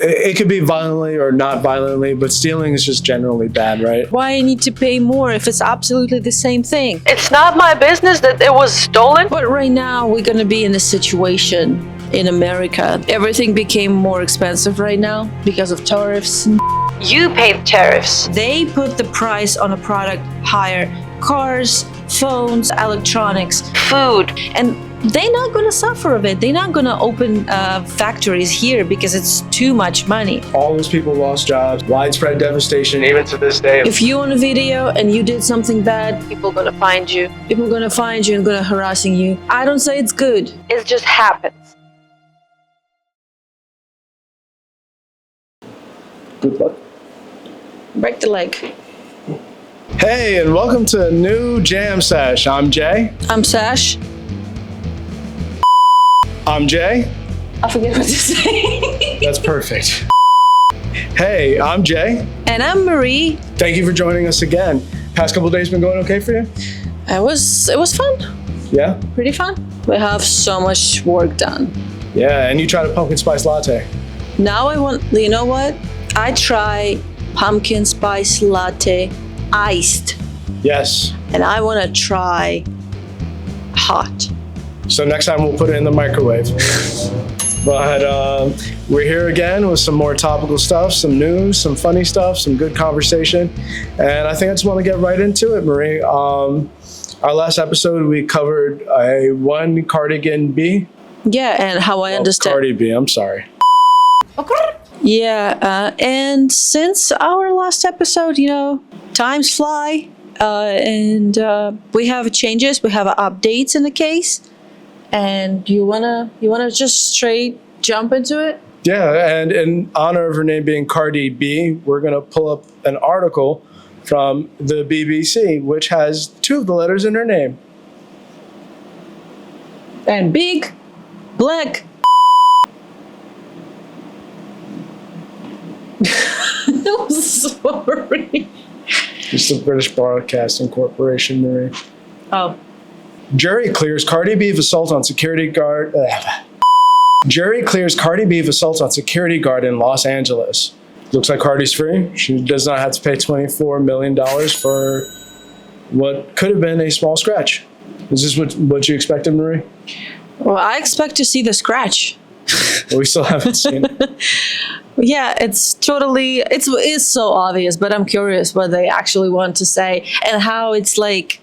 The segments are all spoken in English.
it could be violently or not violently, but stealing is just generally bad, right? Why I need to pay more if it's absolutely the same thing? It's not my business that it was stolen. But right now we're gonna be in a situation in America. Everything became more expensive right now because of tariffs. You paid tariffs. They put the price on a product higher. Cars, phones, electronics, Food. and they're not going to suffer of it. They're not going to open factories here because it's too much money. All those people lost jobs, widespread devastation, even to this day. If you're on a video and you did something bad, People gonna find you. people are going to find you and going to harassing you. I don't say it's good. It just happens. Good luck. Break the leg. Hey, and welcome to a new Jam Sesh. I'm Jay. I'm Sesh. I'm Jay. I forget what to say. That's perfect. Hey, I'm Jay. And I'm Marie. Thank you for joining us again. Past couple days been going okay for you? It was fun. Yeah? Pretty fun. We have so much work done. Yeah, and you tried a pumpkin spice latte. Now you know what? I try pumpkin spice latte iced. Yes. And I want to try hot. So next time we'll put it in the microwave. But we're here again with some more topical stuff, some news, some funny stuff, some good conversation. And I think I just want to get right into it, Marie. Our last episode, we covered a one Cardigan B. Yeah, and how I understand. Cardi B, I'm sorry. Yeah, and since our last episode, times fly, and we have changes, we have updates in the case, and you wanna just straight jump into it? Yeah, and in honor of her name being Cardi B, we're gonna pull up an article from the BBC, which has two of the letters in her name. And big, black. I'm sorry. It's the British Broadcasting Corporation, Marie. Oh. Jury clears Cardi B of assault on security guard. Jury clears Cardi B of assault on security guard in Los Angeles. Looks like Cardi's free. She does not have to pay $24 million for what could have been a small scratch. Is this what you expected, Marie? Well, I expect to see the scratch. We still haven't seen it. Yeah, it's so obvious, but I'm curious what they actually want to say and how it's like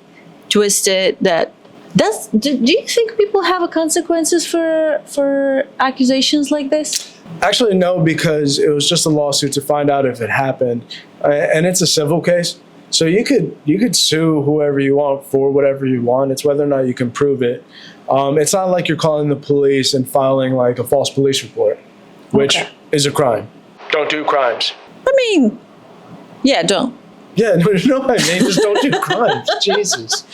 twisted. Do you think people have consequences for accusations like this? Actually, no, because it was just a lawsuit to find out if it happened, and it's a civil case. So you could sue whoever you want for whatever you want. It's whether or not you can prove it. It's not like you're calling the police and filing like a false police report, which is a crime. Don't do crimes. I mean, yeah, don't. Yeah, no, I mean, just don't do crimes. Jesus.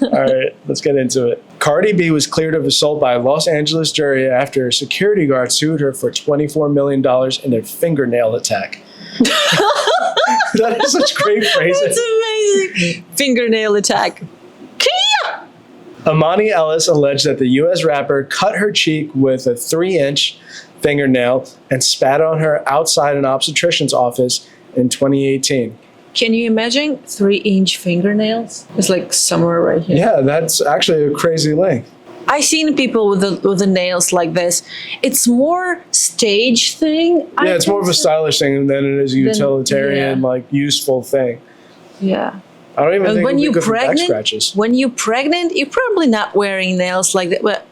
All right, let's get into it. Cardi B was cleared of assault by a Los Angeles jury after a security guard sued her for $24 million in a fingernail attack. That is such great phrasing. It's amazing. Fingernail attack. Kia! Amani Ellis alleged that the U.S. rapper cut her cheek with a 3-inch fingernail and spat on her outside an obstetrician's office in 2018. Can you imagine 3-inch fingernails? It's like somewhere right here. Yeah, that's actually a crazy length. I've seen people with the nails like this. It's more stage thing. Yeah, it's more of a stylish thing than it is a utilitarian, useful thing. Yeah. I don't even think when it'd be good for back scratches. When you're pregnant, you're probably not wearing nails like that. But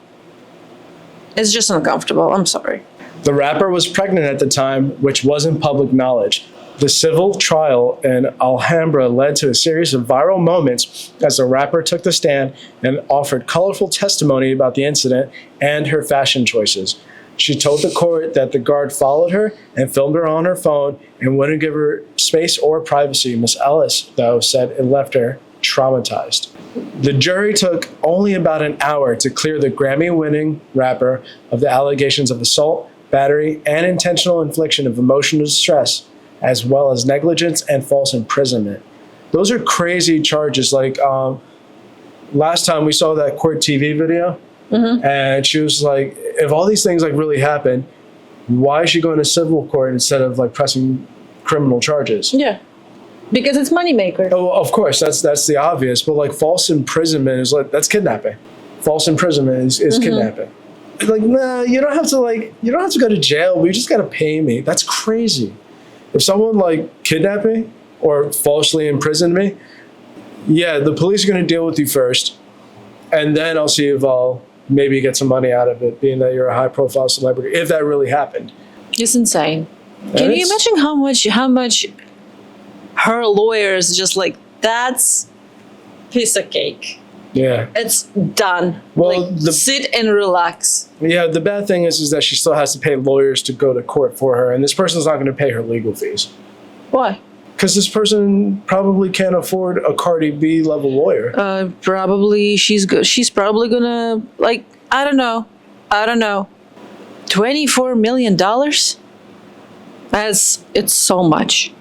it's just uncomfortable. I'm sorry. The rapper was pregnant at the time, which wasn't public knowledge. The civil trial in Alhambra led to a series of viral moments as the rapper took the stand and offered colorful testimony about the incident and her fashion choices. She told the court that the guard followed her and filmed her on her phone and wouldn't give her space or privacy. Miss Ellis, though, said it left her traumatized. The jury took only about an hour to clear the Grammy-winning rapper of the allegations of assault, battery, and intentional infliction of emotional distress, as well as negligence and false imprisonment. Those are crazy charges. Like last time we saw that court TV video, and she was like, if all these things like really happen, why is she going to civil court instead of like pressing criminal charges? Yeah. Because it's moneymaker. Oh, of course, that's the obvious, but like false imprisonment is like, that's kidnapping. False imprisonment is kidnapping. Like, nah, you don't have to go to jail. We just gotta pay me. That's crazy. If someone like kidnapped me or falsely imprisoned me, yeah, the police are gonna deal with you first, and then I'll see if I'll maybe get some money out of it, being that you're a high profile celebrity, if that really happened. It's insane. Can you imagine how much her lawyers just like, that's piece of cake. Yeah. It's done. Well, like, sit and relax. Yeah, the bad thing is that she still has to pay lawyers to go to court for her, and this person's not going to pay her legal fees. Why? Because this person probably can't afford a Cardi B level lawyer. Probably she's good. She's probably gonna, like, I don't know. $24 million? It's so much.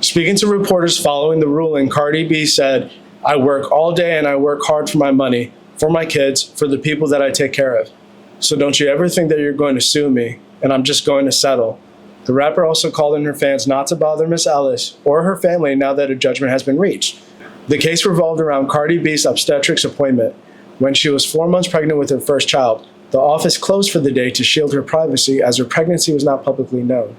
Speaking to reporters following the ruling, Cardi B said, "I work all day and I work hard for my money, for my kids, for the people that I take care of. So don't you ever think that you're going to sue me and I'm just going to settle." The rapper also called on her fans not to bother Miss Ellis or her family now that a judgment has been reached. The case revolved around Cardi B's obstetrics appointment. When she was 4 months pregnant with her first child, the office closed for the day to shield her privacy as her pregnancy was not publicly known.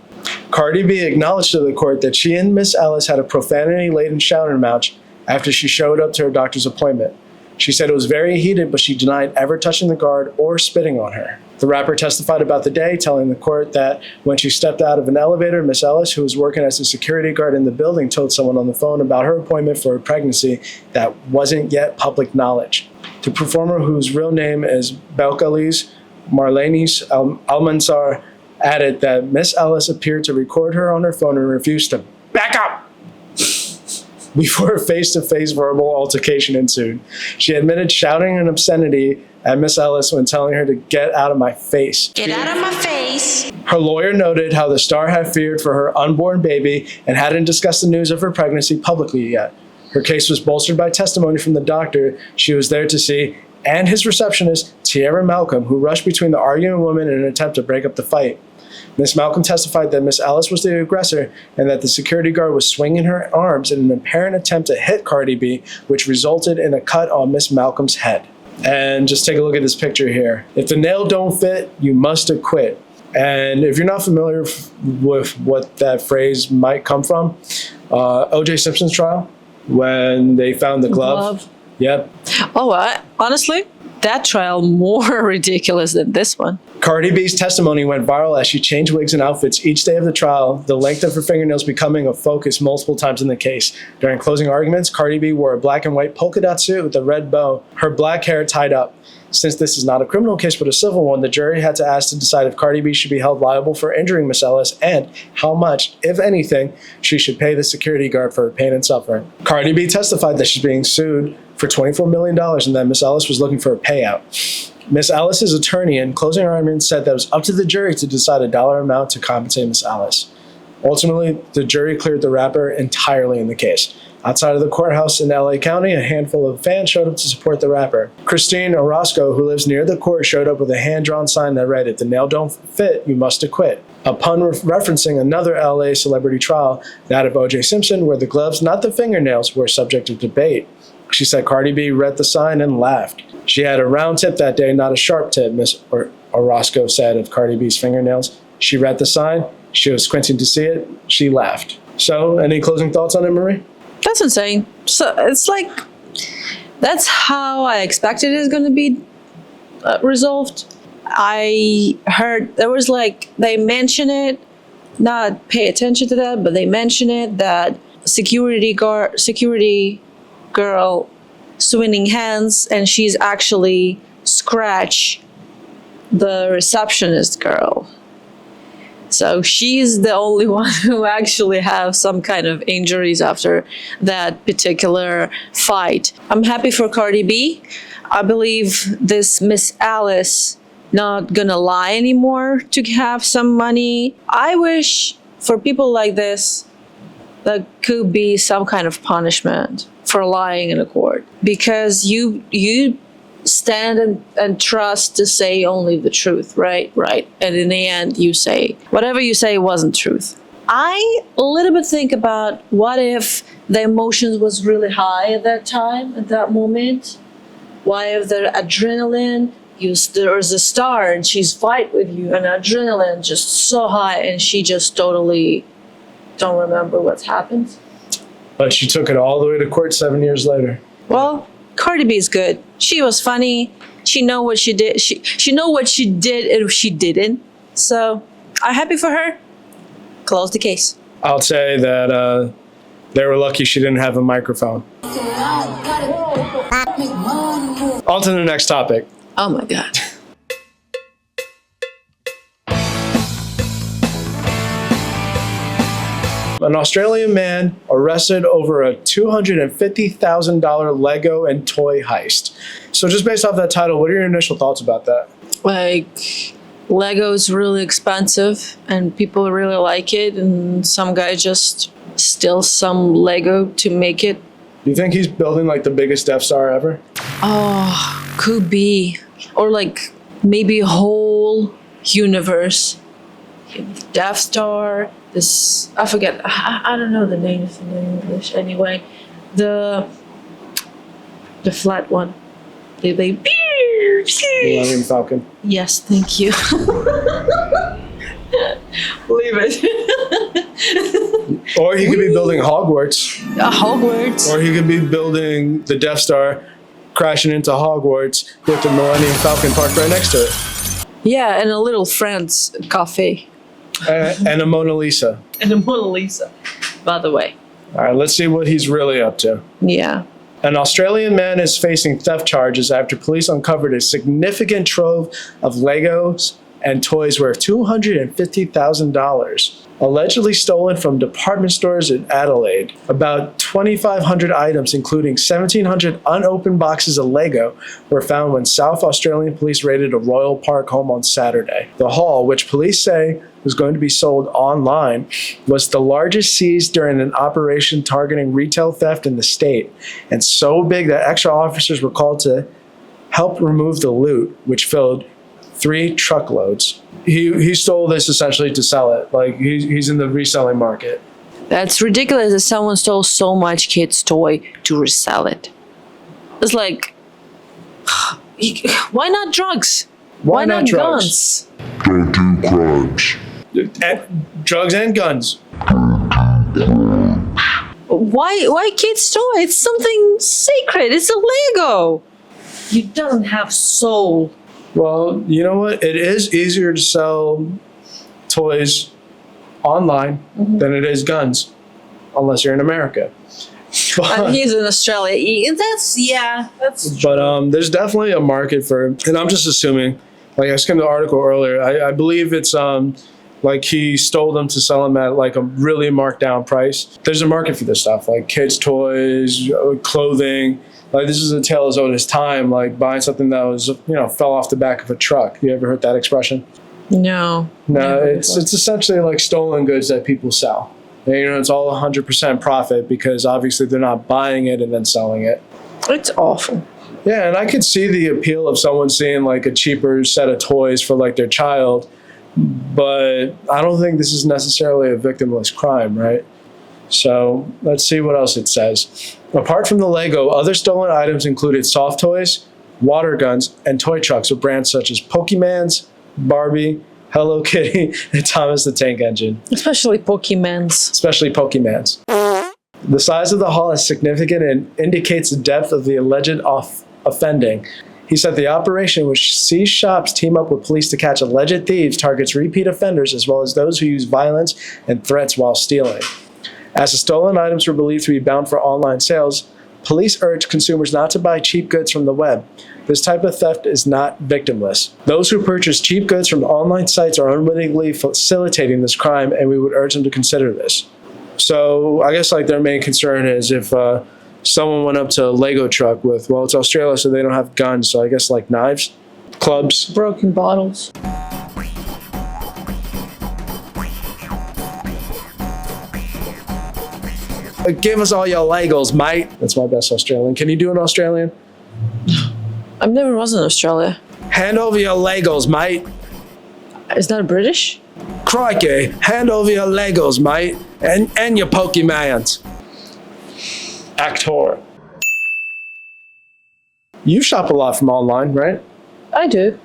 Cardi B acknowledged to the court that she and Miss Ellis had a profanity-laden shouting match after she showed up to her doctor's appointment. She said it was very heated, but she denied ever touching the guard or spitting on her. The rapper testified about the day, telling the court that when she stepped out of an elevator, Miss Ellis, who was working as a security guard in the building, told someone on the phone about her appointment for a pregnancy that wasn't yet public knowledge. The performer, whose real name is Belcalis Marlenis Almanzar, added that Miss Ellis appeared to record her on her phone and refused to back up before a face-to-face verbal altercation ensued. She admitted shouting an obscenity at Miss Ellis when telling her to get out of my face. Get out of my face. Her lawyer noted how the star had feared for her unborn baby and hadn't discussed the news of her pregnancy publicly yet. Her case was bolstered by testimony from the doctor she was there to see and his receptionist, Tiara Malcolm, who rushed between the arguing women in an attempt to break up the fight. Miss Malcolm testified that Miss Ellis was the aggressor and that the security guard was swinging her arms in an apparent attempt to hit Cardi B, which resulted in a cut on Miss Malcolm's head. And just take a look at this picture here. If the nail don't fit, you must acquit. And if you're not familiar with what that phrase might come from, O.J. Simpson's trial, when they found the glove. Yep. Oh, honestly, that trial more ridiculous than this one. Cardi B's testimony went viral as she changed wigs and outfits each day of the trial, the length of her fingernails becoming a focus multiple times in the case. During closing arguments, Cardi B wore a black and white polka dot suit with a red bow, her black hair tied up. Since this is not a criminal case but a civil one, the jury had to ask to decide if Cardi B should be held liable for injuring Miss Ellis and how much, if anything, she should pay the security guard for her pain and suffering. Cardi B testified that she's being sued for $24 million and that Miss Ellis was looking for a payout. Miss Ellis's attorney in closing arguments said that it was up to the jury to decide a dollar amount to compensate Miss Ellis. Ultimately, the jury cleared the rapper entirely in the case. Outside of the courthouse in LA County, a handful of fans showed up to support the rapper. Christine Orozco, who lives near the court, showed up with a hand-drawn sign that read, "If the nail don't fit, you must acquit." A pun referencing another LA celebrity trial, that of O.J. Simpson, where the gloves, not the fingernails, were subject of debate. She said Cardi B read the sign and laughed. She had a round tip that day, not a sharp tip, Miss Orozco said of Cardi B's fingernails. She read the sign. She was squinting to see it. She laughed. So, any closing thoughts on it, Marie? That's insane. So it's like, that's how I expected it's going to be resolved. I heard there was like, they mention it, not pay attention to that, but they mention it that security girl swinging hands, and she's actually scratched the receptionist girl. So she's the only one who actually have some kind of injuries after that particular fight. I'm happy for Cardi B. I believe this Miss Alice not gonna lie anymore to have some money. I wish for people like this, there could be some kind of punishment for lying in a court, because you stand and trust to say only the truth, right? Right. And in the end, you say whatever you say wasn't truth. I a little bit think about what if the emotions was really high at that time, at that moment. Why if the adrenaline, there's a star and she's fight with you, and adrenaline just so high, and she just totally don't remember what's happened. But she took it all the way to court 7 years later. Well, Cardi B is good. She was funny. She know what she did. She know what she did and she didn't. So I'm happy for her. Close the case. I'll say that they were lucky she didn't have a microphone. On to the next topic. Oh my God. An Australian man arrested over a $250,000 Lego and toy heist. So just based off that title, what are your initial thoughts about that? Like, Lego's really expensive and people really like it, and some guy just steals some Lego to make it. Do you think he's building like the biggest Death Star ever? Oh, could be. Or like maybe a whole universe. Death Star, this, I forget, I don't know the names in English anyway. The flat one. They Millennium Falcon. Yes, thank you. Leave it. Or he could be building Hogwarts. Hogwarts. Or he could be building the Death Star, crashing into Hogwarts with the Millennium Falcon parked right next to it. Yeah, and a little Friends cafe. And a Mona Lisa. And a Mona Lisa, by the way. All right, let's see what he's really up to. Yeah. An Australian man is facing theft charges after police uncovered a significant trove of Legos and toys worth $250,000, allegedly stolen from department stores in Adelaide. About 2,500 items, including 1,700 unopened boxes of Lego, were found when South Australian police raided a Royal Park home on Saturday. The haul, which police say was going to be sold online, was the largest seized during an operation targeting retail theft in the state, and so big that extra officers were called to help remove the loot, which filled 3 truckloads. He stole this essentially to sell it. Like he's in the reselling market. That's ridiculous that someone stole so much kid's toy to resell it. It's like, why not drugs? Why not drugs? Guns? Don't do crimes. Drugs and guns. Why kids' toy? It's something sacred. It's a Lego. You don't have soul. Well, you know what? It is easier to sell toys online than it is guns, unless you're in America. And he's in Australia. That's But there's definitely a market for, and I'm just assuming, like I skimmed the article earlier, I believe it's like he stole them to sell them at like a really marked down price. There's a market for this stuff, like kids' toys, clothing. Like this is a tale as old as time, like buying something that was, fell off the back of a truck. You ever heard that expression? No. No, it's essentially like stolen goods that people sell. And, it's all 100% profit because obviously they're not buying it and then selling it. It's awful. Yeah, and I could see the appeal of someone seeing like a cheaper set of toys for like their child, but I don't think this is necessarily a victimless crime, right? So let's see what else it says. Apart from the Lego, other stolen items included soft toys, water guns, and toy trucks with brands such as Pokemans, Barbie, Hello Kitty, and Thomas the Tank Engine. Especially Pokemans. The size of the haul is significant and indicates the depth of the alleged offending. He said the operation, which sees shops team up with police to catch alleged thieves, targets repeat offenders as well as those who use violence and threats while stealing. As the stolen items were believed to be bound for online sales, police urged consumers not to buy cheap goods from the web. This type of theft is not victimless. Those who purchase cheap goods from online sites are unwittingly facilitating this crime, and we would urge them to consider this. So I guess like their main concern is if someone went up to a Lego truck with, well, it's Australia, so they don't have guns, so I guess like knives, clubs. Broken bottles. Give us all your Legos, mate. That's my best Australian. Can you do an Australian? I've never was in Australia. Hand over your Legos, mate. Is that British? Crikey, hand over your Legos, mate. And your Pokemons. Actor. You shop a lot from online, right? I do.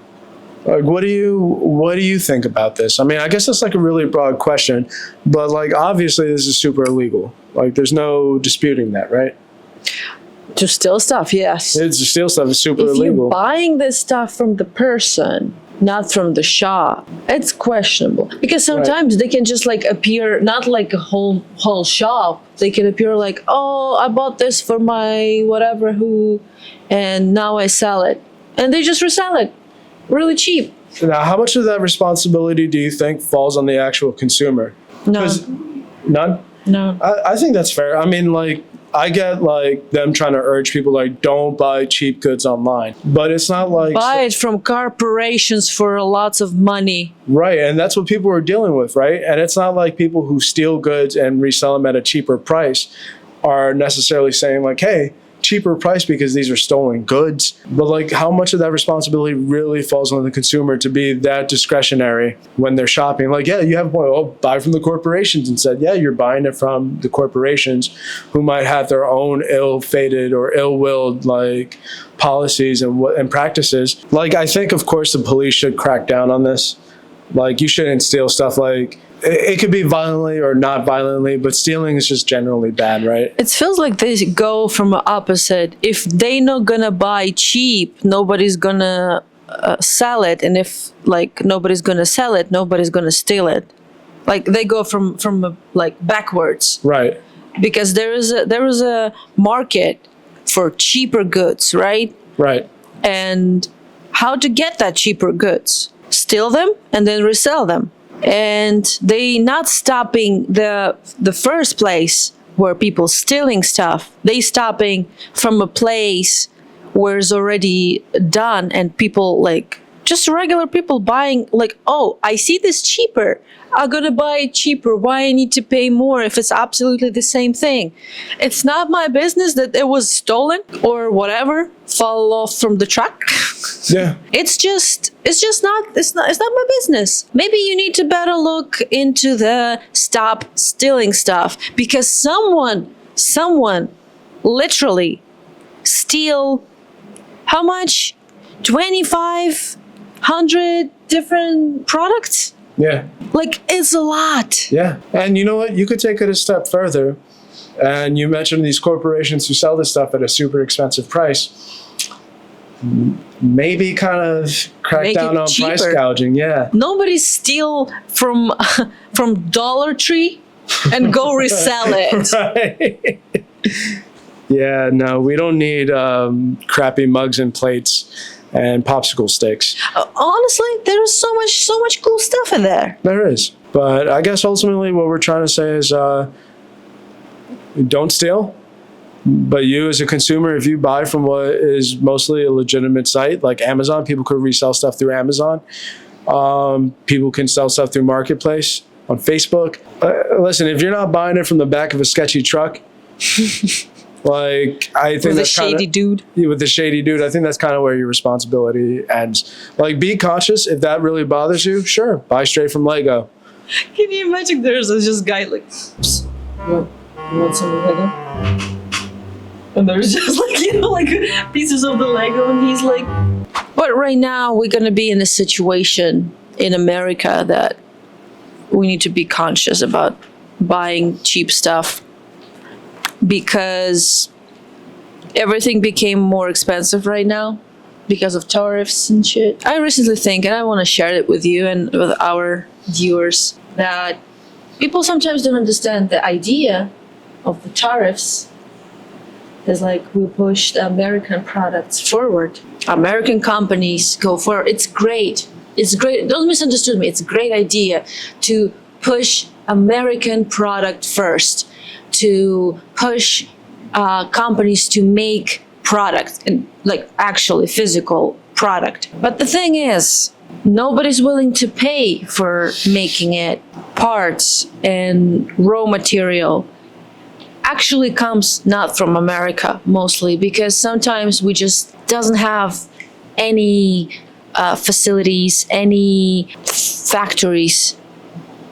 Like, what do you think about this? I mean, I guess that's like a really broad question, but like obviously this is super illegal. Like, there's no disputing that, right? To steal stuff, yes. It's to steal stuff is super If illegal. you're buying this stuff from the person, not from the shop, it's questionable. Because sometimes they can just like appear, not like a whole shop. They can appear like, oh, I bought this for my whatever who, and now I sell it. And they just resell it really cheap. Now, how much of that responsibility do you think falls on the actual consumer? No, 'Cause- None? no. I think that's fair. I mean, like, I get like them trying to urge people like don't buy cheap goods online, but it's not like Buy it from corporations for lots of money. right, and that's what people are dealing with, right? And it's not like people who steal goods and resell them at a cheaper price are necessarily saying like, hey, cheaper price because these are stolen goods. But like, how much of that responsibility really falls on the consumer to be that discretionary when they're shopping? Like, yeah, you have a point. Oh, buy from the corporations instead. Yeah, you're buying it from the corporations who might have their own ill-fated or ill-willed like policies and practices. Like, I think, of course, the police should crack down on this. Like, you shouldn't steal stuff like. It could be violently or not violently, but stealing is just generally bad, right? It feels like they go from the opposite. If they not gonna buy cheap, nobody's gonna sell it, and if like nobody's gonna sell it, nobody's gonna steal it. Like they go from like backwards, Right. because there is a market for cheaper goods, right? Right. And how to get that cheaper goods? Steal them and then resell them. And they not stopping the first place where people stealing stuff. They stopping from a place where it's already done and people like just regular people buying like, oh, I see this cheaper. I'm gonna buy it cheaper. Why I need to pay more if it's absolutely the same thing? It's not my business that it was stolen or whatever, fall off from the truck. Yeah. It's not my business. Maybe you need to better look into the stop stealing stuff, because someone literally steal how much? 2,500 different products? Yeah. Like, it's a lot. Yeah. And you know what? You could take it a step further. And you mentioned these corporations who sell this stuff at a super expensive price. Maybe kind of crack Make down it on price cheaper. gouging. Yeah. Nobody steal from Dollar Tree and go resell it. Right. Yeah, no, we don't need crappy mugs and plates and popsicle sticks. Honestly, there's so much cool stuff in there. There is. But I guess ultimately what we're trying to say is don't steal. But you as a consumer, if you buy from what is mostly a legitimate site like Amazon, people could resell stuff through Amazon. People can sell stuff through Marketplace on Facebook. Listen, if you're not buying it from the back of a sketchy truck, like I think With a that's shady dude. with the shady dude, I think that's kind of where your responsibility ends. Like, be conscious. If that really bothers you, sure, buy straight from Lego. Can you imagine there's this guy like, "Psst, you want some Lego?" And there's just like, like pieces of the Lego, and he's like. But right now we're gonna be in a situation in America that we need to be conscious about buying cheap stuff, because everything became more expensive right now because of tariffs and shit. I recently think, and I want to share it with you and with our viewers, that people sometimes don't understand the idea of the tariffs. Is like we push the American products forward. American companies go forward. It's great. It's great. Don't misunderstand me. It's a great idea to push American product first, to push companies to make product, and like actually physical product. But the thing is, nobody's willing to pay for making it. Parts and raw material actually comes not from America mostly, because sometimes we just doesn't have any facilities, any factories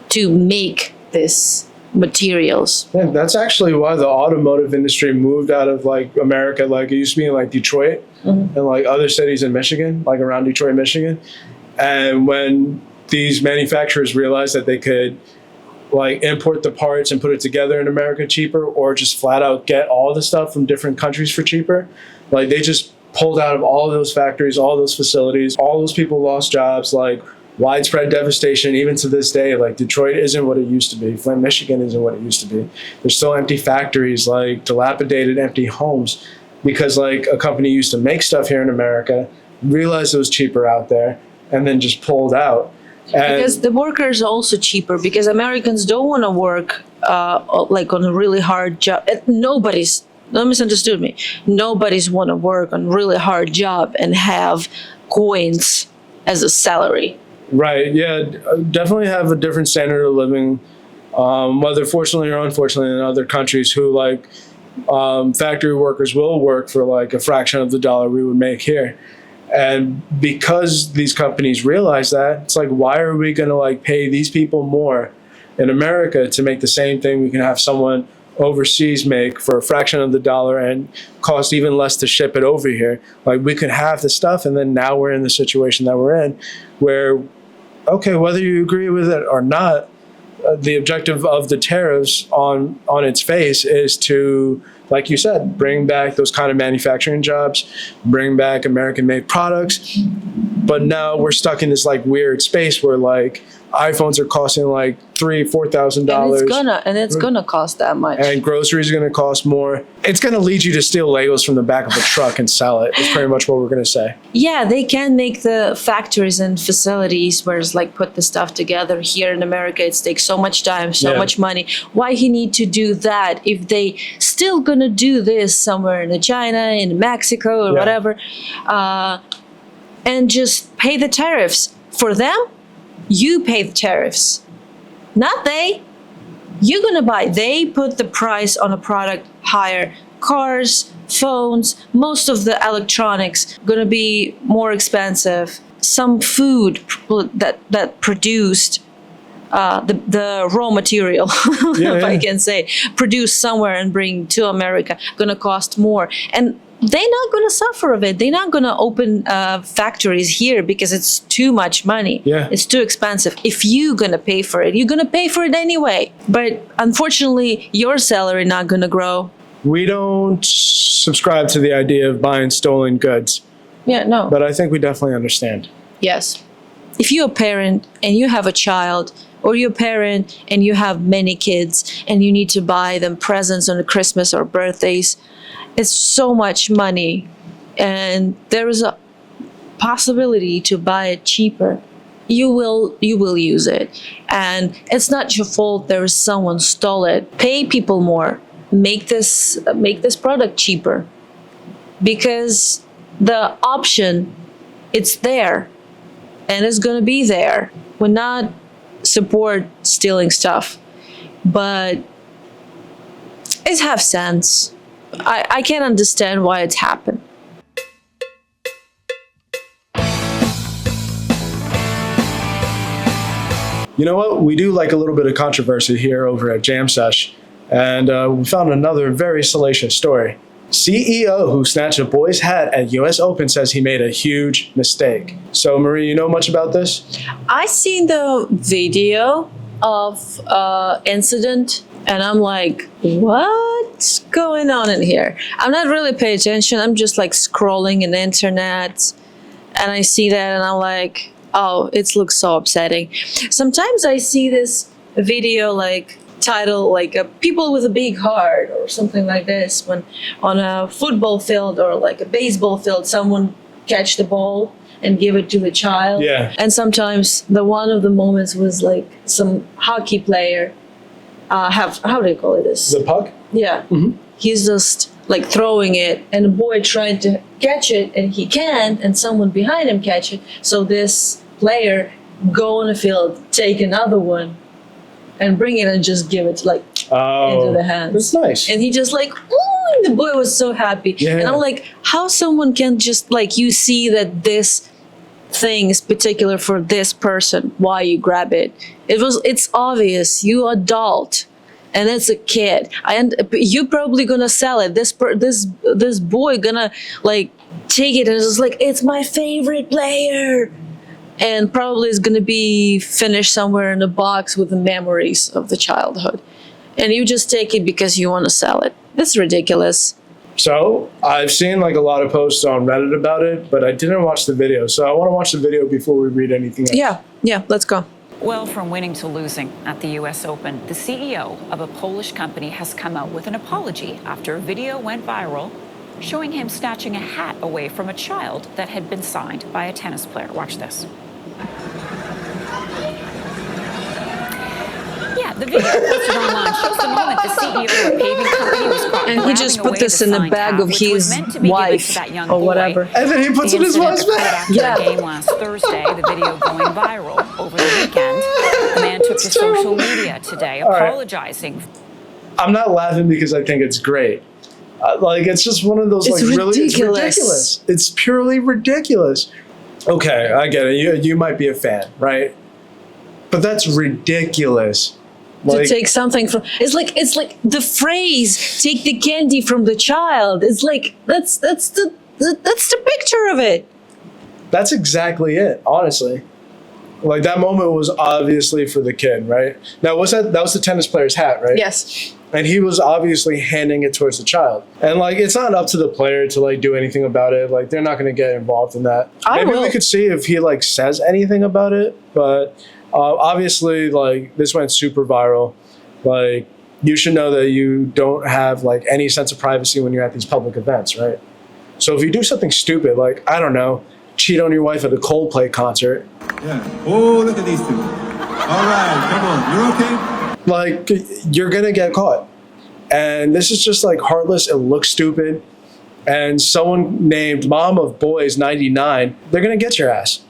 to make this materials. Yeah, that's actually why the automotive industry moved out of like America. Like it used to be in like Detroit and like other cities in Michigan, like around Detroit, Michigan. And when these manufacturers realized that they could like import the parts and put it together in America cheaper, or just flat out get all the stuff from different countries for cheaper, like they just pulled out of all of those factories, all those facilities, all those people lost jobs, like widespread devastation. Even to this day, like Detroit isn't what it used to be. Flint, Michigan isn't what it used to be. There's still empty factories, like dilapidated, empty homes, because like a company used to make stuff here in America, realized it was cheaper out there, and then just pulled out. And Because the workers are also cheaper, because Americans don't want to work like on a really hard job. Don't misunderstood me. Nobody's want to work on really hard job and have coins as a salary. right, yeah, definitely have a different standard of living, whether fortunately or unfortunately in other countries, who like factory workers will work for like a fraction of the dollar we would make here. And because these companies realize that, it's like, why are we going to like pay these people more in America to make the same thing we can have someone overseas make for a fraction of the dollar and cost even less to ship it over here? Like we could have the stuff, and then now we're in the situation that we're in, where, okay, whether you agree with it or not, the objective of the tariffs on its face is to, like you said, bring back those kind of manufacturing jobs, bring back American-made products. But now we're stuck in this like weird space where like iPhones are costing like $3,000-$4,000. And it's gonna cost that much. And groceries are going to cost more. It's going to lead you to steal Legos from the back of a truck and sell it. It's pretty much what we're going to say. Yeah, they can make the factories and facilities where it's like put the stuff together. Here in America, it takes so much time, so much money. Why he need to do that if they still gonna do this somewhere in China, in Mexico, or whatever, and just pay the tariffs for them? You pay the tariffs, not they. You're gonna buy. They put the price on a product higher. Cars, phones, most of the electronics gonna be more expensive. Some food that produced the raw material, if I can say, produced somewhere and bring to America, gonna cost more. And they're not gonna suffer of it. They're not gonna open factories here because it's too much money. Yeah. It's too expensive. If you're gonna pay for it, you're gonna pay for it anyway. But unfortunately, your salary not gonna grow. We don't subscribe to the idea of buying stolen goods, Yeah, no. but I think we definitely understand. Yes. If you're a parent and you have a child, or you're a parent and you have many kids and you need to buy them presents on Christmas or birthdays, it's so much money, and there is a possibility to buy it cheaper. You will use it, and it's not your fault. There is someone stole it. Pay people more. Make this product cheaper, because the option, it's there, and it's gonna be there. We're not support stealing stuff, but it have sense. I can't understand why it's happened. You know what? We do like a little bit of controversy here over at Jam Sesh, and we found another very salacious story. CEO who snatched a boy's hat at US Open says he made a huge mistake. So, Marie, you know much about this? I seen the video of incident, and I'm like, what's going on in here? I'm not really paying attention. I'm just like scrolling in the internet, and I see that, and I'm like, oh, it looks so upsetting. Sometimes I see this video like title like people with a big heart or something like this, when on a football field or like a baseball field, someone catch the ball and give it to the child. Yeah. And sometimes the one of the moments was like some hockey player how do you call it this? The puck? Yeah. Mhm. He's just like throwing it, and a boy trying to catch it, and he can't, and someone behind him catch it. So this player go on the field, take another one, and bring it and just give it like into the hands. That's nice. And he just like, ooh, and the boy was so happy. Yeah. And I'm like, how someone can just like, you see that this thing is particular for this person, why you grab it. It's obvious, you adult. And it's a kid. You probably gonna sell it. This boy gonna like take it and it's like, it's my favorite player, and probably is gonna be finished somewhere in a box with the memories of the childhood. And you just take it because you want to sell it. It's ridiculous. So I've seen like a lot of posts on Reddit about it, but I didn't watch the video. So I want to watch the video before we read anything else. Yeah, let's go. Well, from winning to losing at the U.S. Open, the CEO of a Polish company has come out with an apology after a video went viral showing him snatching a hat away from a child that had been signed by a tennis player. Watch this. Yeah, the video posted online shows the moment the CEO of a paving company was caught And he just put this in the bag of his wife or whatever. And then he puts it in his wife's bag. After the game last Thursday, the video going viral over the weekend. The man took to social media today, apologizing. I'm not laughing because I think it's great. Like, it's just one of those, It's like, really, it's ridiculous. ridiculous. It's purely ridiculous. Okay, I get it. You might be a fan, right? But that's ridiculous. To take something from, it's like the phrase "take the candy from the child." It's like that's the picture of it. That's exactly it, honestly. Like, that moment was obviously for the kid, right? Now, that was the tennis player's hat, right? Yes. And he was obviously handing it towards the child. And like, it's not up to the player to like do anything about it. Like, they're not going to get involved in that. Maybe we could see if he like says anything about it, but obviously, like, this went super viral. Like, you should know that you don't have like any sense of privacy when you're at these public events, right? So if you do something stupid, like, I don't know, cheat on your wife at a Coldplay concert. Yeah. Oh, look at these two. All right, come on. You're okay? Like, you're gonna get caught. And this is just like heartless. It looks stupid. And someone named Mom of Boys 99, they're gonna get your ass.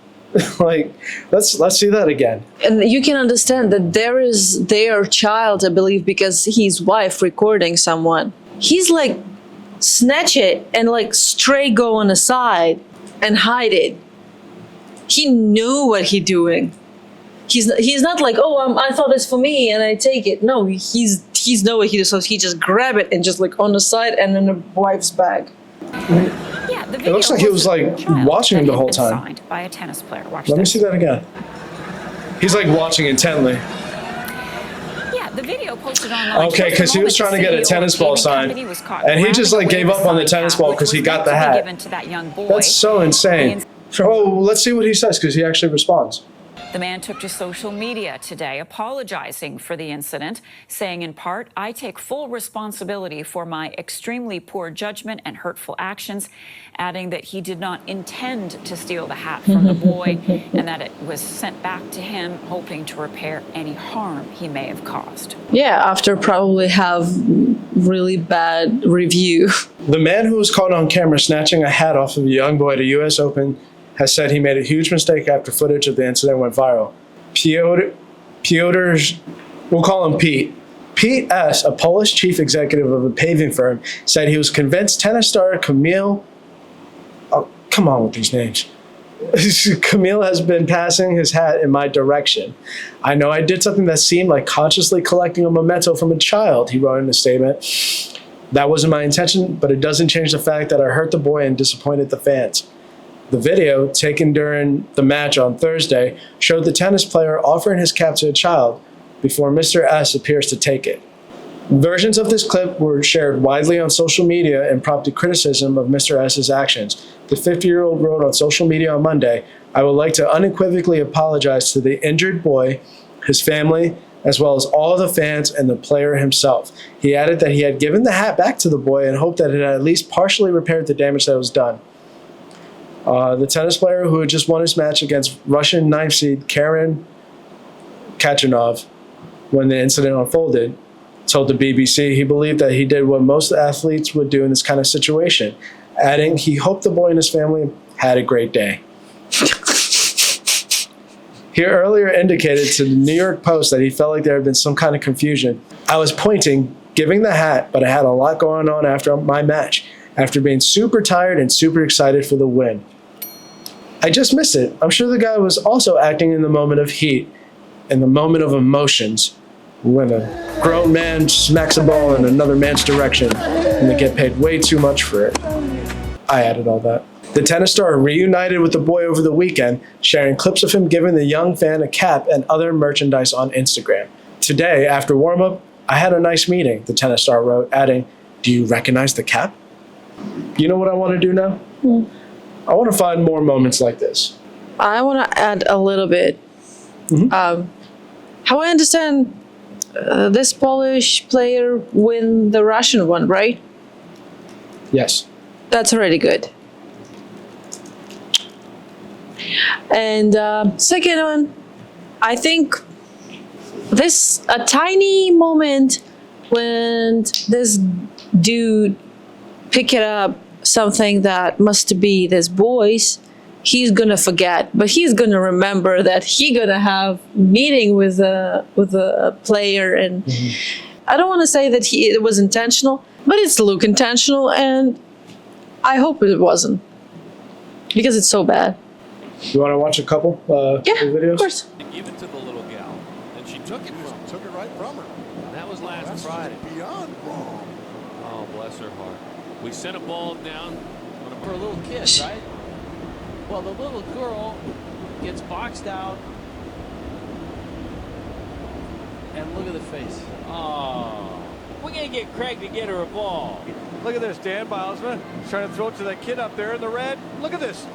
Like, let's see that again. And you can understand that there is their child, I believe, because his wife recording someone. He's like, snatch it and like straight go on the side and hide it. He knew what he doing. He's not like, oh, I thought it's for me and I take it. No, he's know what he does. So he just grab it and just like on the side and in the wife's bag. Yeah, the It looks like he was like watching him the whole time. Signed by a tennis player. Watch Let me this. see that again. He's like watching intently. Yeah, the video posted online. Okay, because he was trying to get a tennis ball signed, and he just like gave up on the tennis ball because he got the hat. That's so insane. Oh, let's see what he says, because he actually responds. The man took to social media today apologizing for the incident, saying in part, "I take full responsibility for my extremely poor judgment and hurtful actions," adding that he did not intend to steal the hat from the boy and that it was sent back to him, hoping to repair any harm he may have caused. Yeah, after probably have really bad review. The man who was caught on camera snatching a hat off of a young boy at a U.S. Open has said he made a huge mistake after footage of the incident went viral. Piotr, we'll call him Pete. Pete S., a Polish chief executive of a paving firm, said he was convinced tennis star Camille, oh, come on with these names. Camille has been passing his hat in my direction. I know I did something that seemed like consciously collecting a memento from a child, he wrote in a statement. That wasn't my intention, but it doesn't change the fact that I hurt the boy and disappointed the fans. The video, taken during the match on Thursday, showed the tennis player offering his cap to a child before Mr. S appears to take it. Versions of this clip were shared widely on social media and prompted criticism of Mr. S's actions. The 50-year-old wrote on social media on Monday, "I would like to unequivocally apologize to the injured boy, his family, as well as all the fans and the player himself." He added that he had given the hat back to the boy and hoped that it had at least partially repaired the damage that was done. The tennis player who had just won his match against Russian 9th seed Karen Khachanov when the incident unfolded told the BBC he believed that he did what most athletes would do in this kind of situation, adding he hoped the boy and his family had a great day. He earlier indicated to the New York Post that he felt like there had been some kind of confusion. I was pointing giving the hat, but I had a lot going on after my match, after being super tired and super excited for the win. I just missed it. I'm sure the guy was also acting in the moment of heat, in the moment of emotions, when a grown man smacks a ball in another man's direction and they get paid way too much for it. I added all that. The tennis star reunited with the boy over the weekend, sharing clips of him giving the young fan a cap and other merchandise on Instagram. Today, after warm-up, I had a nice meeting, the tennis star wrote, adding, "Do you recognize the cap?" You know what I want to do now? I want to find more moments like this. I want to add a little bit. How I understand, this Polish player win the Russian one, right? Yes. That's already good. And second one, I think this a tiny moment when this dude pick it up something that must be this boy's, he's gonna forget, but he's gonna remember that he gonna have meeting with a player, and I don't want to say that it was intentional, but it's look intentional, and I hope it wasn't, because it's so bad. You want to watch a couple videos? Of course. Give it to the little gal, and she took it right from her. And that was last Friday. Beyond wrong. Oh, bless her heart. We sent a ball down for a little kid, right? Well, the little girl gets boxed out, and look at the face. Oh, we're gonna get Craig to get her a ball. Look at this, Dan Bilesman trying to throw it to that kid up there in the red. Look at this.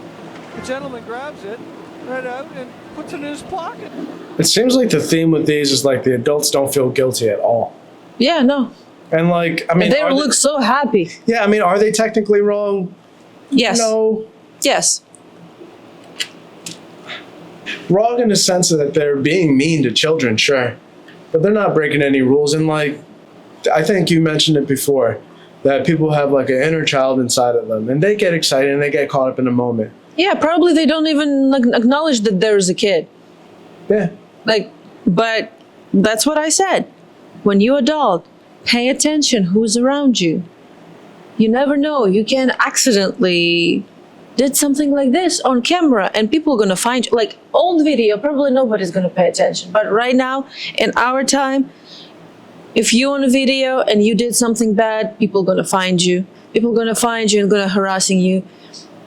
The gentleman grabs it right out and puts it in his pocket. It seems like the theme with these is like the adults don't feel guilty at all. Yeah, no. And like, I mean, They look so happy. yeah, I mean, are they technically wrong? Yes. No. Yes. Wrong in the sense that they're being mean to children, sure. But they're not breaking any rules. And like, I think you mentioned it before, that people have like an inner child inside of them and they get excited and they get caught up in a moment. Yeah, probably they don't even acknowledge that there's a kid. Yeah. Like, but that's what I said. When you adult, pay attention who's around you. You never know. You can accidentally did something like this on camera and people are going to find you. Like old video, probably nobody's going to pay attention. But right now, in our time, if you're on a video and you did something bad, people are going to find you. People are going to find you and going to harassing you.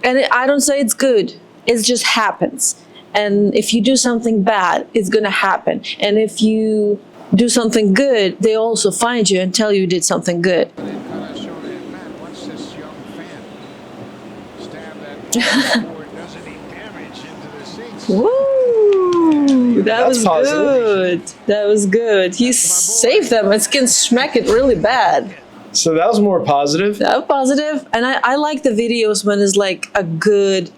And I don't say it's good. It just happens. And if you do something bad, it's going to happen. And if you do something good, they also find you and tell you did something good. Watch this young fan stab that ball it doesn't need damage into the seats. Woo! That was positive. good. That was good. He saved them. It can smack it really bad. So that was more positive. That was positive. And I like the videos when it's like a good.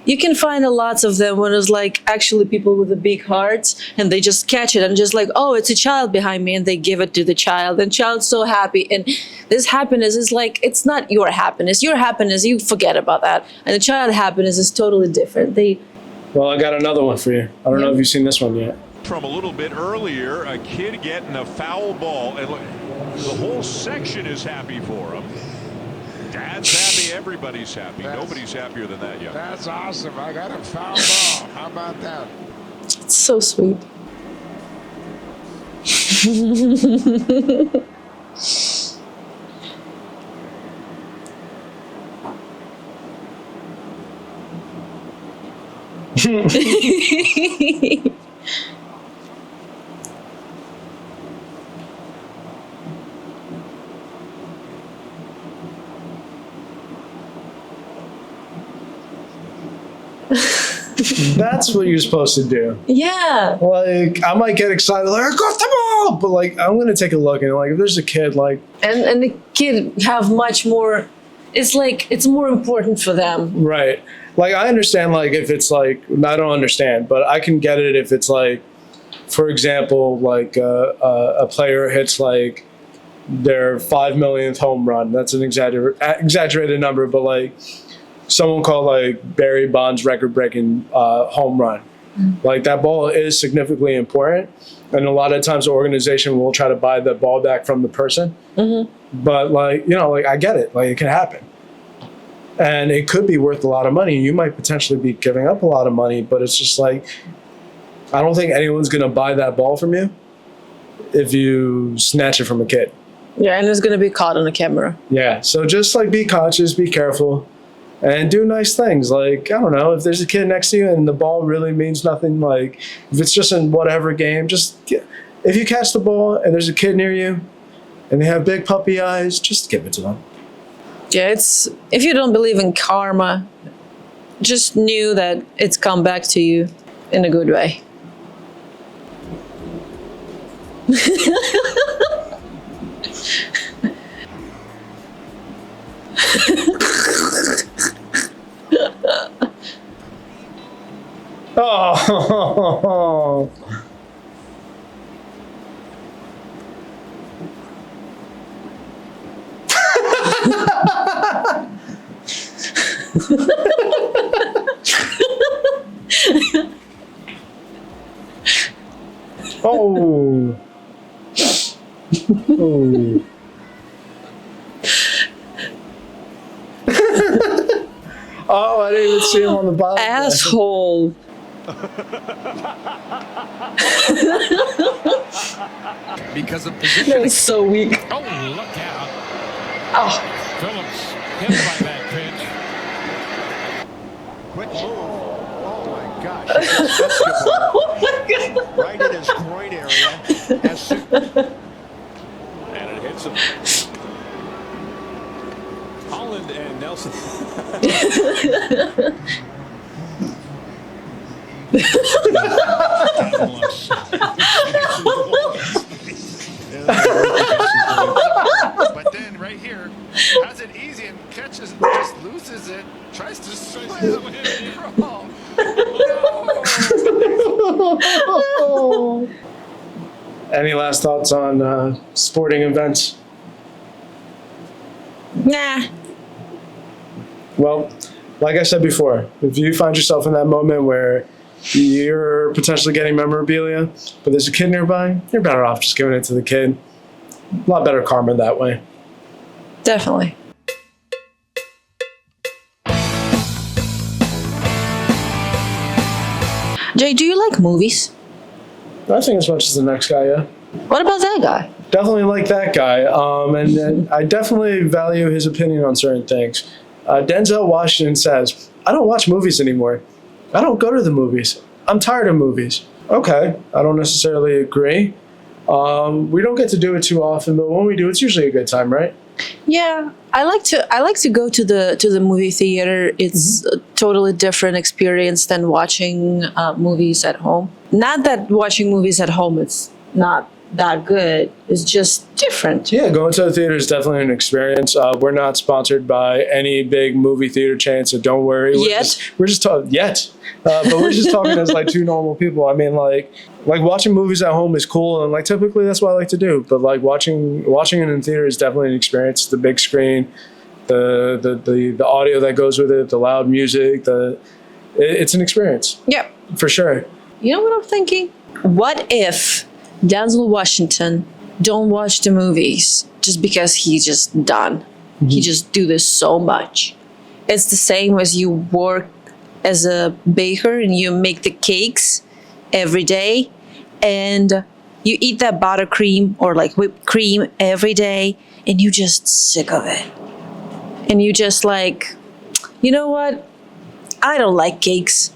You can find a lots of them when it's like actually people with the big hearts and they just catch it and just like, oh, it's a child behind me, and they give it to the child and child's so happy. And this happiness is like, it's not your happiness. Your happiness, you forget about that. And the child happiness is totally different. Well, I got another one for you. I don't know if you've seen this one yet. From a little bit earlier, a kid getting a foul ball, and look, the whole section is happy for him. Dad's happy, everybody's happy. Nobody's happier than that, young. That's awesome. I got a foul ball. How about that? It's so sweet. That's what you're supposed to do. Yeah. Like, I might get excited, like, I got the ball! But like, I'm gonna take a look and like, if there's a kid, like, And the kid have much more, it's like, it's more important for them. right. Like, I understand, like, if it's like, I don't understand, but I can get it if it's like, for example, like a player hits like their 5 millionth home run. That's an exaggerated number, but like someone called like Barry Bonds record-breaking home run. Like that ball is significantly important, And a lot of times the organization will try to buy the ball back from the person. But like, like I get it. Like it can happen. And it could be worth a lot of money. You might potentially be giving up a lot of money, but it's just like, I don't think anyone's going to buy that ball from you if you snatch it from a kid. Yeah, and it's going to be caught on the camera. Yeah. So just like be conscious, be careful, and do nice things. Like, I don't know, if there's a kid next to you and the ball really means nothing, like if it's just in whatever game, if you catch the ball and there's a kid near you and they have big puppy eyes, just give it to them. Yeah, if you don't believe in karma, just knew that it's come back to you in a good way. Oh. Oh. Oh. Oh, I didn't even see him on the bottom. Asshole. Because of position. That was so weak. Oh, look out. Oh. Phillips hit by that pitch. Quick move. Oh my gosh. Right in his groin area. And it hits him. Holland and Nelson. But then right here, has it easy and catches it, just loses it, tries to swim it. Oh. Any last thoughts on sporting events? Nah. Well, like I said before, if you find yourself in that moment where you're potentially getting memorabilia, but there's a kid nearby, you're better off just giving it to the kid. A lot better karma that way. Definitely. Jay, do you like movies? I think as much as the next guy, yeah. What about that guy? Definitely like that guy. And I definitely value his opinion on certain things. Denzel Washington says, I don't watch movies anymore. I don't go to the movies. I'm tired of movies. Okay, I don't necessarily agree. We don't get to do it too often, but when we do, it's usually a good time, right? Yeah, I like to go to the movie theater. It's a totally different experience than watching movies at home. Not that watching movies at home is not that good. It's just different. Yeah, going to the theater is definitely an experience. We're not sponsored by any big movie theater chain, so don't worry. We're just talking but we're just talking as like two normal people. I mean, like watching movies at home is cool, and like typically that's what I like to do. But like watching it in theater is definitely an experience. The big screen, the audio that goes with it, the loud music, it's an experience. Yep, for sure. You know what I'm thinking? What if Denzel Washington don't watch the movies just because he's just done? Mm-hmm. He just do this so much. It's the same as you work as a baker and you make the cakes every day and you eat that buttercream or like whipped cream every day and you just sick of it. And you just like, you know what? I don't like cakes.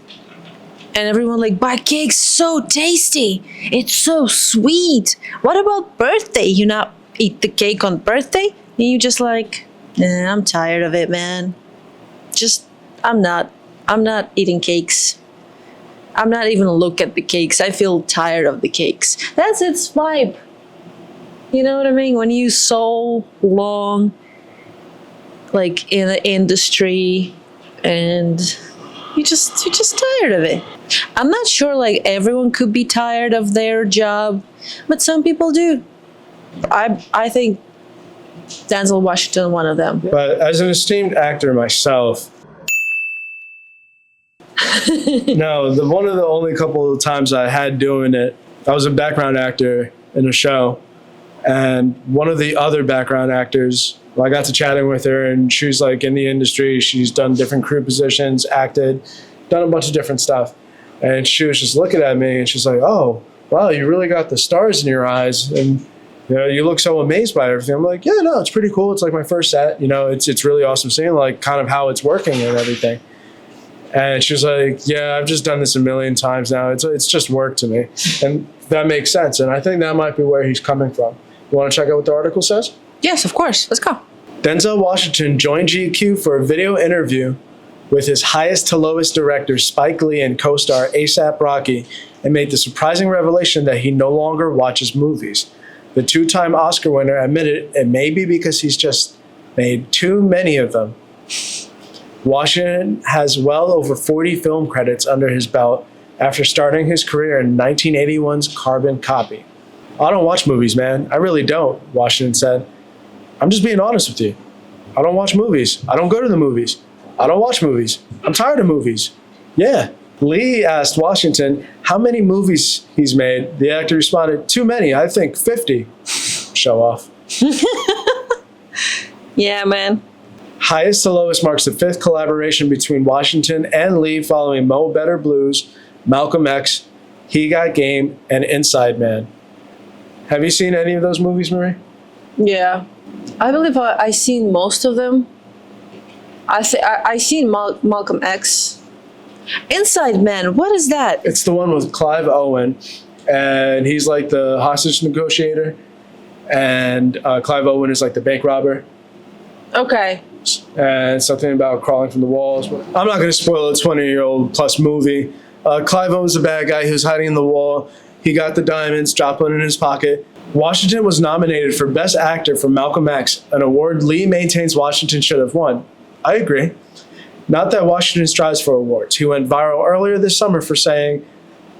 And everyone like, but cake's so tasty. It's so sweet. What about birthday? You not eat the cake on birthday? And you just like, I'm tired of it, man. I'm not eating cakes. I'm not even look at the cakes. I feel tired of the cakes. That's its vibe. You know what I mean? When you so long, like in the industry, and you're just tired of it. I'm not sure like everyone could be tired of their job, but some people do. I think Denzel Washington one of them. But as an esteemed actor myself, no, one of the only couple of times I had doing it, I was a background actor in a show, and one of the other background actors, well, I got to chatting with her, and she's like in the industry. She's done different crew positions, acted, done a bunch of different stuff. And she was just looking at me, and she's like, "Oh, wow, you really got the stars in your eyes, and you look so amazed by everything." I'm like, "Yeah, no, it's pretty cool. It's like my first set. It's really awesome seeing like kind of how it's working and everything." And she's like, "Yeah, I've just done this a million times now. It's just work to me," and that makes sense. And I think that might be where he's coming from. You want to check out what the article says? Yes, of course. Let's go. Denzel Washington joined GQ for a video interview with his highest to lowest directors Spike Lee and co-star A$AP Rocky, and made the surprising revelation that he no longer watches movies. The two-time Oscar winner admitted it may be because he's just made too many of them. Washington has well over 40 film credits under his belt after starting his career in 1981's Carbon Copy. "I don't watch movies, man. I really don't," Washington said. "I'm just being honest with you. I don't watch movies. I don't go to the movies. I don't watch movies. I'm tired of movies." Yeah. Lee asked Washington how many movies he's made. The actor responded, "Too many. I think 50. Show off. Yeah, man. Highest to lowest marks the fifth collaboration between Washington and Lee following Mo Better Blues, Malcolm X, He Got Game, and Inside Man. Have you seen any of those movies, Marie? Yeah. I believe I seen most of them. I seen Malcolm X. Inside Man, what is that? It's the one with Clive Owen, and he's like the hostage negotiator, and Clive Owen is like the bank robber. Okay. And something about crawling from the walls. I'm not going to spoil a 20-year-old plus movie. Clive Owen's the bad guy who's hiding in the wall. He got the diamonds, dropped one in his pocket. Washington was nominated for Best Actor for Malcolm X, an award Lee maintains Washington should have won. I agree. Not that Washington strives for awards. He went viral earlier this summer for saying,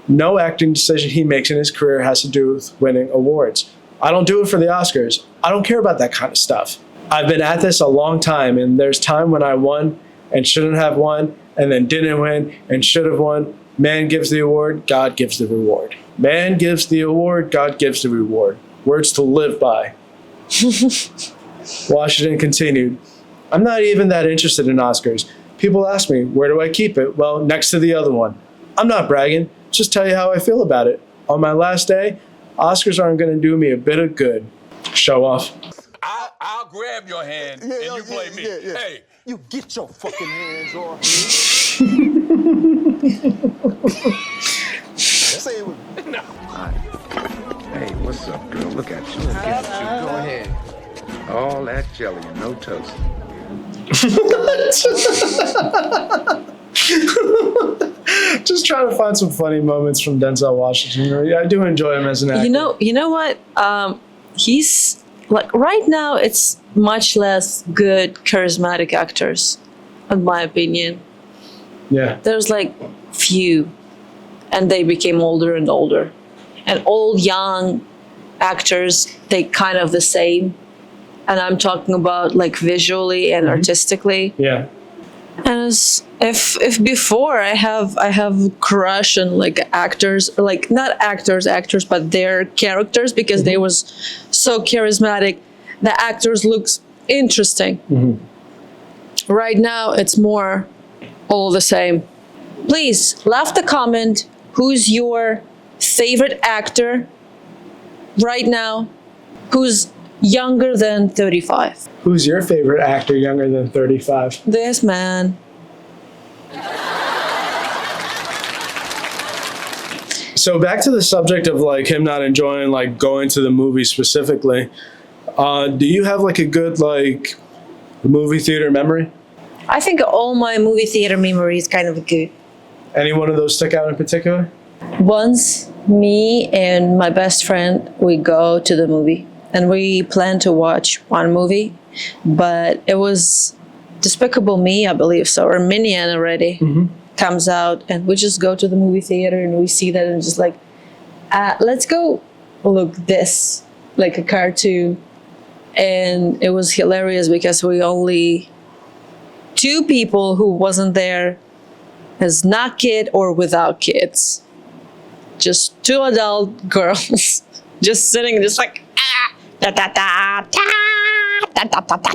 "No acting decision he makes in his career has to do with winning awards. I don't do it for the Oscars. I don't care about that kind of stuff. I've been at this a long time, and there's time when I won and shouldn't have won, and then didn't win and should have won. Man gives the award, God gives the reward. Man gives the award, God gives the reward. Words to live by." Washington continued, "I'm not even that interested in Oscars. People ask me, where do I keep it? Well, next to the other one. I'm not bragging, just tell you how I feel about it. On my last day, Oscars aren't going to do me a bit of good." Show off. I'll grab your hand and you play me. Hey, you get your fucking hands off me. Say it with me. No. Hey, what's up, girl? Look at you. Look at you. Go ahead. All that jelly and no toast. Just trying to find some funny moments from Denzel Washington. Yeah, I do enjoy him as an actor. You know what? He's like right now. It's much less good charismatic actors, in my opinion. Yeah. There's like few, and they became older and older, and old young actors they kind of the same. And I'm talking about like visually and artistically. Yeah. And if before I have crush on like actors, like not actors, but their characters because they was so charismatic. The actors looks interesting. Right now it's more all the same. Please leave the comment. Who's your favorite actor right now? Who's younger than 35? Who's your favorite actor younger than 35? This man. So back to the subject of like him not enjoying like going to the movies specifically. Do you have like a good like movie theater memory? I think all my movie theater memories kind of good. Any one of those stick out in particular? Once me and my best friend we go to the movie and we plan to watch one movie, but it was Despicable Me, I believe so, or Minion already comes out, and we just go to the movie theater and we see that and just like, let's go look this like a cartoon. And it was hilarious because we only two people who wasn't there as not kid or without kids. just two adult girls just sitting, just like da da da da da da da da da.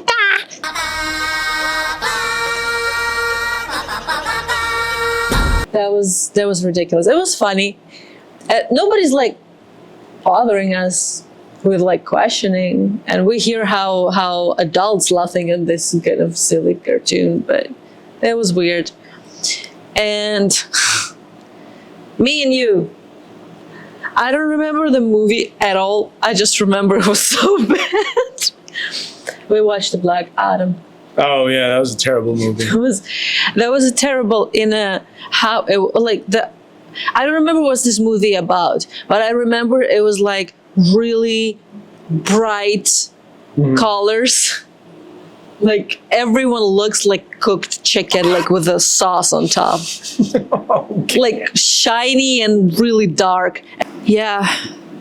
That was ridiculous. It was funny. Nobody's like bothering us with like questioning, and we hear how adults laughing at this kind of silly cartoon, but it was weird. And me and you, I don't remember the movie at all. I just remember it was so bad. We watched The Black Adam. Oh yeah, that was a terrible movie. That was a terrible I don't remember what this movie about, but I remember it was like really bright colors. Like everyone looks like cooked chicken, like with a sauce on top. Okay. Like shiny and really dark. Yeah,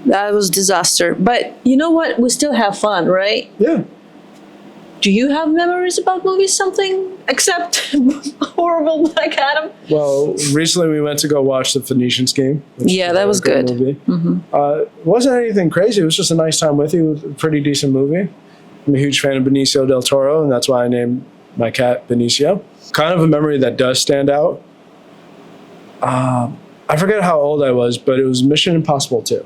that was disaster. But you know what? We still have fun, right? Yeah. Do you have memories about movies, something except horrible Black Adam? Well, recently we went to go watch The Phoenician Scheme. Yeah, that was good. Movie. Wasn't anything crazy. It was just a nice time with you. It was a pretty decent movie. I'm a huge fan of Benicio del Toro, and that's why I named my cat Benicio. Kind of a memory that does stand out. I forget how old I was, but it was Mission Impossible 2.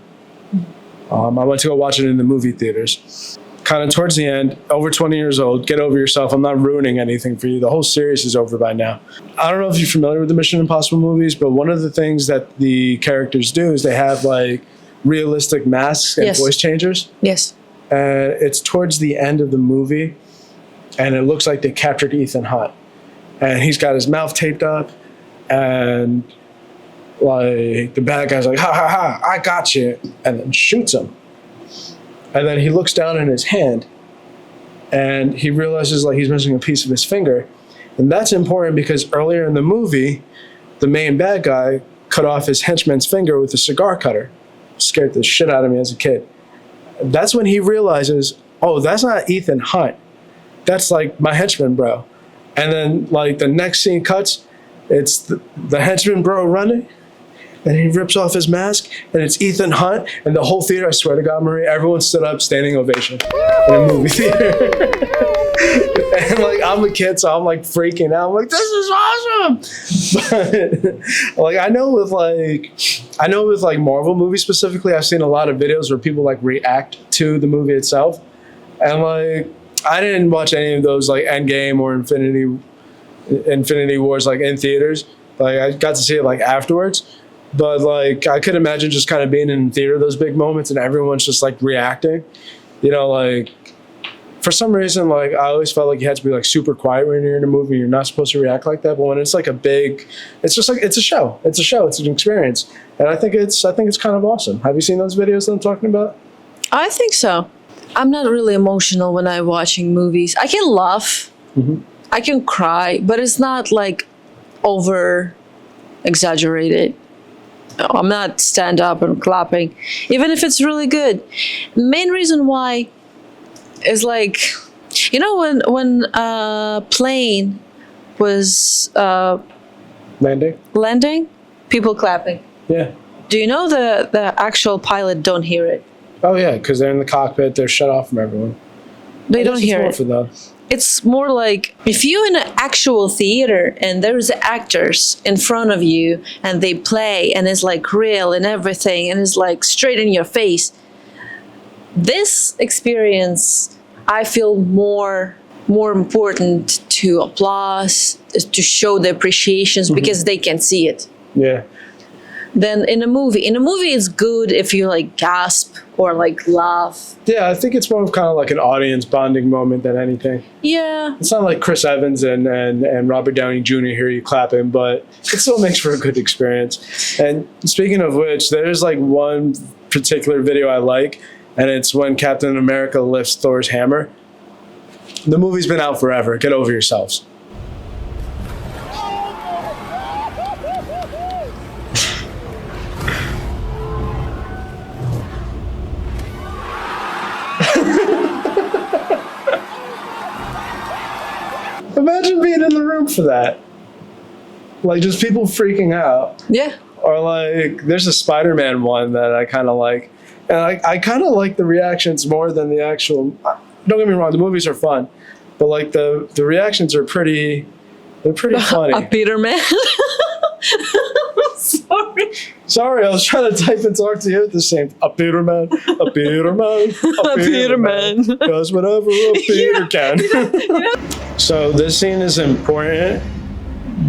I went to go watch it in the movie theaters. Kind of towards the end, over 20 years old, get over yourself. I'm not ruining anything for you. The whole series is over by now. I don't know if you're familiar with the Mission Impossible movies, but one of the things that the characters do is they have like realistic masks and voice changers. Yes. And it's towards the end of the movie, and it looks like they captured Ethan Hunt. And he's got his mouth taped up, and like the bad guy's like, ha ha ha, I got you, and then shoots him. And then he looks down in his hand, and he realizes like he's missing a piece of his finger. And that's important because earlier in the movie, the main bad guy cut off his henchman's finger with a cigar cutter. Scared the shit out of me as a kid. That's when he realizes, oh, that's not Ethan Hunt. That's like my henchman bro. And then like the next scene cuts, it's the henchman bro running, and he rips off his mask, and it's Ethan Hunt, and the whole theater, I swear to God, Marie, everyone stood up, standing ovation in a movie theater. And like I'm a kid, so I'm like freaking out. I'm like, this is awesome. But like I know with like Marvel movies specifically, I've seen a lot of videos where people like react to the movie itself. And like I didn't watch any of those like Endgame or Infinity Wars like in theaters. Like I got to see it like afterwards. But like I could imagine just kind of being in theater those big moments and everyone's just like reacting. You know, like for some reason, like I always felt like you had to be like super quiet when you're in a movie. You're not supposed to react like that. But when it's like a big, it's just like it's a show. It's a show. It's an experience, and I think it's kind of awesome. Have you seen those videos that I'm talking about? I think so. I'm not really emotional when I'm watching movies. I can laugh, I can cry, but it's not like over exaggerated. No, I'm not stand up and clapping, even if it's really good. Main reason why is like, you know, when a plane was landing, people clapping. Yeah. Do you know the actual pilot don't hear it? Oh yeah, because they're in the cockpit. They're shut off from everyone. They don't hear it. For them. It's more like if you're in an actual theater and there's actors in front of you and they play and it's like real and everything and it's like straight in your face. This experience, I feel more important to applause, to show the appreciations because they can see it. Yeah. Than in a movie. In a movie, it's good if you like gasp or like laugh. Yeah, I think it's more of kind of like an audience bonding moment than anything. Yeah. It's not like Chris Evans and Robert Downey Jr. hear you clapping, but it still makes for a good experience. And speaking of which, there's like one particular video I like, and it's when Captain America lifts Thor's hammer. The movie's been out forever. Get over yourselves. Imagine being in the room for that. Like, just people freaking out. Yeah. Or like, there's a Spider-Man one that I kind of like, and I kind of like the reactions more than the actual. Don't get me wrong, the movies are fun, but like the reactions are pretty. They're pretty funny. A Peter Man. Sorry. Sorry, I was trying to type and talk to you at the same. A Peter Man, a Peter Man, A Peter Man. does whatever a Peter can. So this scene is important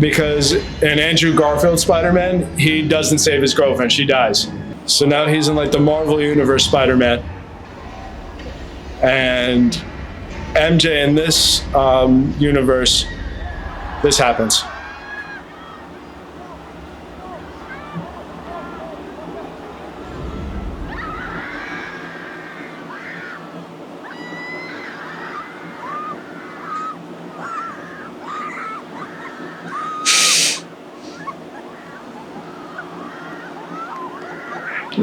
because in Andrew Garfield Spider-Man, he doesn't save his girlfriend; she dies. So now he's in like the Marvel Universe Spider-Man, and MJ in this universe, this happens.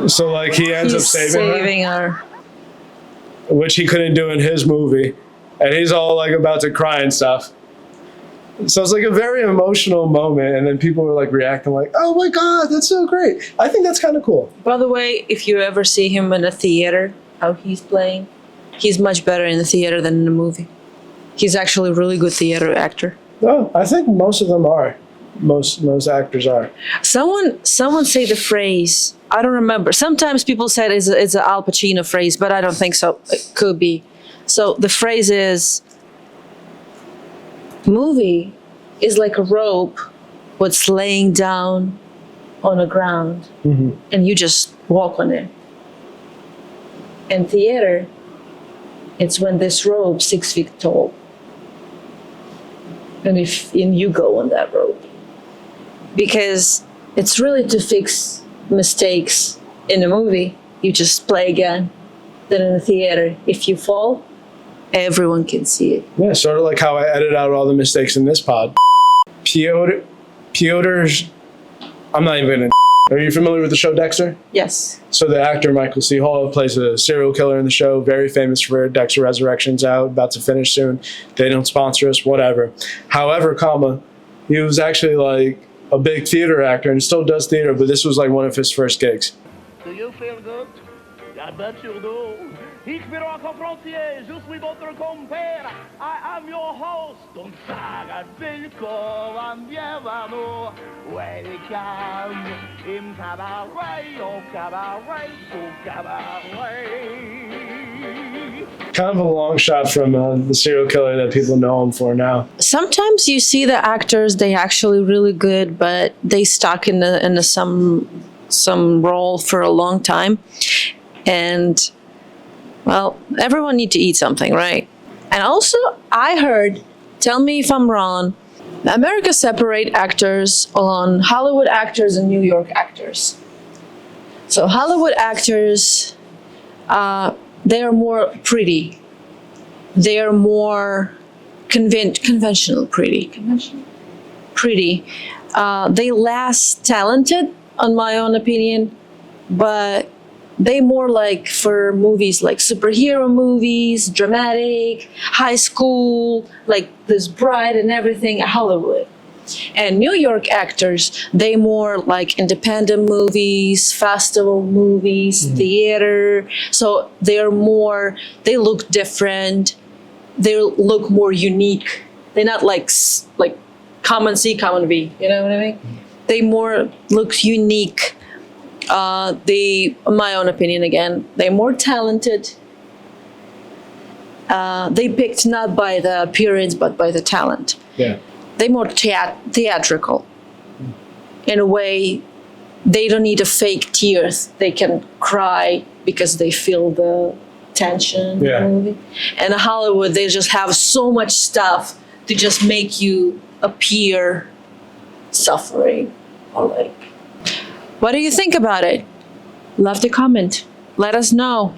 So like he ends up saving her, which he couldn't do in his movie, and he's all like about to cry and stuff. So it's like a very emotional moment, and then people were like reacting like, "Oh my god, that's so great!" I think that's kind of cool. By the way, if you ever see him in a theater, how he's playing, he's much better in the theater than in the movie. He's actually a really good theater actor. Oh, I think most of them are. Most actors are. Someone say the phrase. I don't remember. Sometimes people said it's an Al Pacino phrase, but I don't think so. It could be. So the phrase is, movie is like a rope what's laying down on the ground, and you just walk on it. And theater, it's when this rope 6 feet tall, and you go on that rope. Because it's really to fix mistakes in a movie. You just play again. Then in the theater, if you fall, everyone can see it. Yeah, sort of like how I edit out all the mistakes in this pod. Piotr's. I'm not even gonna. Are you familiar with the show Dexter? Yes. So the actor Michael C. Hall plays a serial killer in the show, very famous for it. Dexter Resurrection's out, about to finish soon. They don't sponsor us, whatever. However, he was actually like a big theater actor and still does theater, but this was like one of his first gigs. Do you feel good? I bet you do. Ich bin Rock Frontier, je suis votre compère. I am your host. Und sag willkommen, bienvenue. Welcome im Cabaret, oh Cabaret, oh Cabaret. Kind of a long shot from the serial killer that people know him for now. Sometimes you see the actors, they actually really good, but they stuck in some role for a long time. And well, everyone need to eat something, right? And also, I heard, tell me if I'm wrong, America separate actors on Hollywood actors and New York actors. So Hollywood actors, they are more pretty. They are more conventional pretty. Pretty. They less talented, on my own opinion, but they more like for movies like superhero movies, dramatic, high school, like this bright and everything, Hollywood. And New York actors, they more like independent movies, festival movies, theater. So they look different. They look more unique. They're not like common C, common B. You know what I mean? They more look unique. In my own opinion again, they're more talented. They picked not by the appearance, but by the talent. Yeah. They're more theatrical. In a way, they don't need a fake tears. They can cry because they feel the tension in the movie. And in Hollywood, they just have so much stuff to just make you appear suffering or like. What do you think about it? Love to comment. Let us know.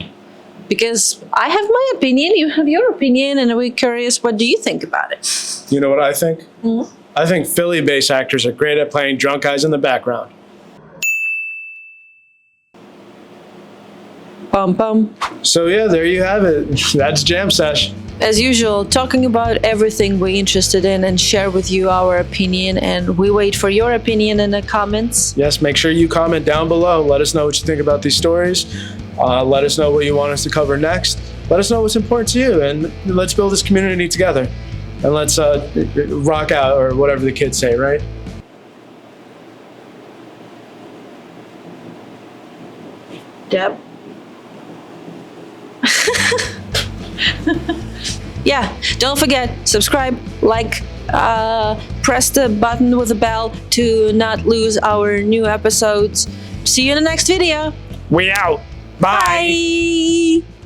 Because I have my opinion, you have your opinion, and we're curious, what do you think about it? You know what I think? I think Philly-based actors are great at playing drunk guys in the background. Bum bum. So yeah, there you have it. That's Jam Sesh. as usual, talking about everything we're interested in and share with you our opinion. And we wait for your opinion in the comments. Yes, make sure you comment down below. Let us know what you think about these stories. Let us know what you want us to cover next. Let us know what's important to you, and let's build this community together. And let's rock out, or whatever the kids say, right? Yep. Yeah, don't forget, subscribe, like, press the button with the bell to not lose our new episodes. See you in the next video. We out. Bye. Bye.